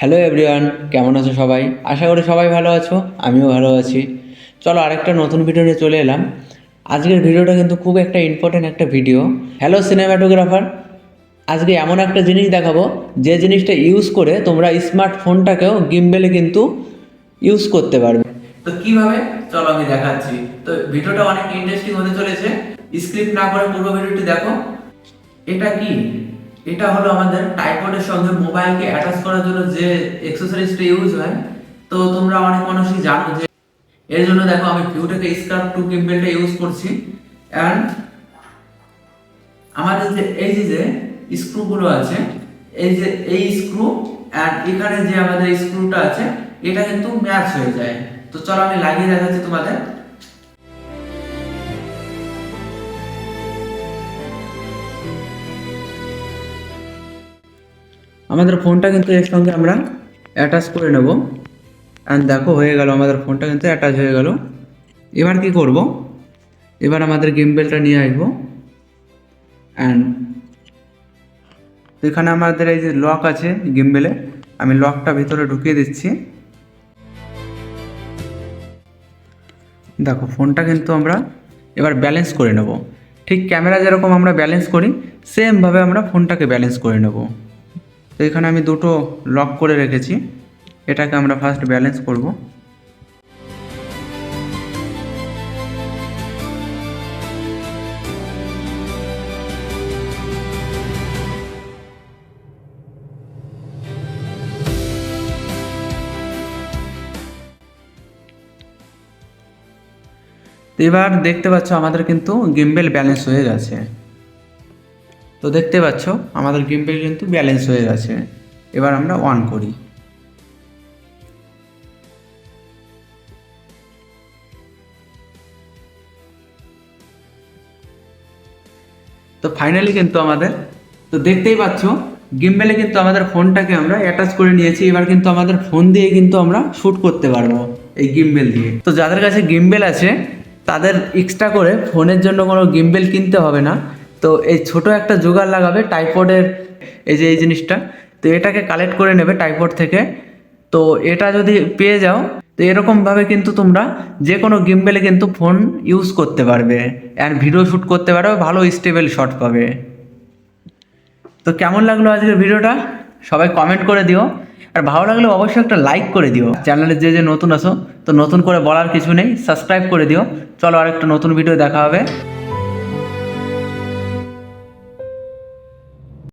Hello everyone, কেমন আছো সবাই? আশা করি সবাই ভালো আছো, আমিও ভালো আছি। চলো আরেকটা নতুন ভিডিও নিয়ে চলে এলাম। আজকের ভিডিওটা কিন্তু খুব একটা ইম্পর্টেন্ট একটা ভিডিও। হ্যালো সিনেমাটোগ্রাফার, আজকে এমন একটা জিনিস দেখাবো যে জিনিসটা ইউজ করে তোমরা স্মার্টফোনটাকেও গিম্বেলে কিন্তু ইউজ করতে পারবে। তো কিভাবে, চলো আমি দেখাচ্ছি। তো ভিডিওটা অনেক ইন্টারেস্টিং হতে চলেছে, স্ক্রিপ্ট না করে পুরো ভিডিওটি দেখো। এটা কি? এটা হলো আমাদের ট্রাইপডের সঙ্গে মোবাইলকে অ্যাটাচ করার জন্য যে অ্যাকসেসরিজটা ইউজ হয়। তো তোমরা অনেক মানুষই জানো যে এর জন্য দেখো আমি ভিউটেকে স্কার্প টু গিম্বেলটা ইউজ করছি। অ্যান্ড আমাদের যে এই যে স্ক্রুগুলো আছে, এই যে এই স্ক্রু অ্যান্ড এখানে যে আমাদের স্ক্রুটা আছে, এটা কিন্তু ম্যাচ হয়ে যায়। তো চলো আমি লাগিয়ে দেখাচ্ছি তোমাদের। আমাদের ফোনটা কিন্তু এর সঙ্গে আমরা অ্যাটাচ করে নেব। অ্যান্ড দেখো হয়ে গেল, আমাদের ফোনটা কিন্তু অ্যাটাচ হয়ে গেল। এবার কি করব, এবার আমাদের গিম্বেলটা নিয়ে আসবো। অ্যান্ড এখানে আমাদের এই যে লক আছে গিম্বেলে, আমি লকটা ভিতরে ঢুকিয়ে দিচ্ছি। দেখো ফোনটা কিন্তু আমরা এবার ব্যালেন্স করে নেব। ঠিক ক্যামেরা যেরকম আমরা ব্যালেন্স করি, সেমভাবে আমরা ফোনটাকে ব্যালেন্স করে নেব। তো এখানে আমি দুটো লক করে রেখেছি, এটাকে আমরা ফার্স্ট ব্যালেন্স করব। এবার দেখতে পাচ্ছ আমাদের কিন্তু গিম্বেল ব্যালেন্স হয়ে গেছে। তো দেখতে পাচ্ছ আমাদের গিম্বেল কিন্তু ব্যালেন্স হয়ে গেছে। এবার আমরা অন করি। তো ফাইনালি কিন্তু আমাদের, তো দেখতেই পাচ্ছ গিম্বেলে কিন্তু আমাদের ফোনটাকে আমরা অ্যাটাচ করে নিয়েছি। এবার কিন্তু আমাদের ফোন দিয়ে কিন্তু আমরা শ্যুট করতে পারবো এই গিম্বেল দিয়ে। তো যাদের কাছে গিম্বেল আছে তাদের এক্সট্রা করে ফোনের জন্য কোনো গিম্বেল কিনতে হবে না। তো এই ছোট একটা জোগাড় লাগাবে ট্রাইপডের, এই যে এই জিনিসটা, তো এটাকে কালেক্ট করে নেবে ট্রাইপড থেকে। তো এটা যদি পেয়ে যাও, তো এরকমভাবে কিন্তু তোমরা যে কোনো গিম্বেলে কিন্তু ফোন ইউজ করতে পারবে অ্যান্ড ভিডিও শ্যুট করতে পারবে, ভালো স্টেবল শট পাবে। তো কেমন লাগলো আজকের ভিডিওটা সবাই কমেন্ট করে দিও, আর ভালো লাগলে অবশ্যই একটা লাইক করে দিও। চ্যানেলে যে যে নতুন আসো, তো নতুন করে বলার কিছু নেই, সাবস্ক্রাইব করে দিও। চলো আরেকটা নতুন ভিডিও দেখা হবে।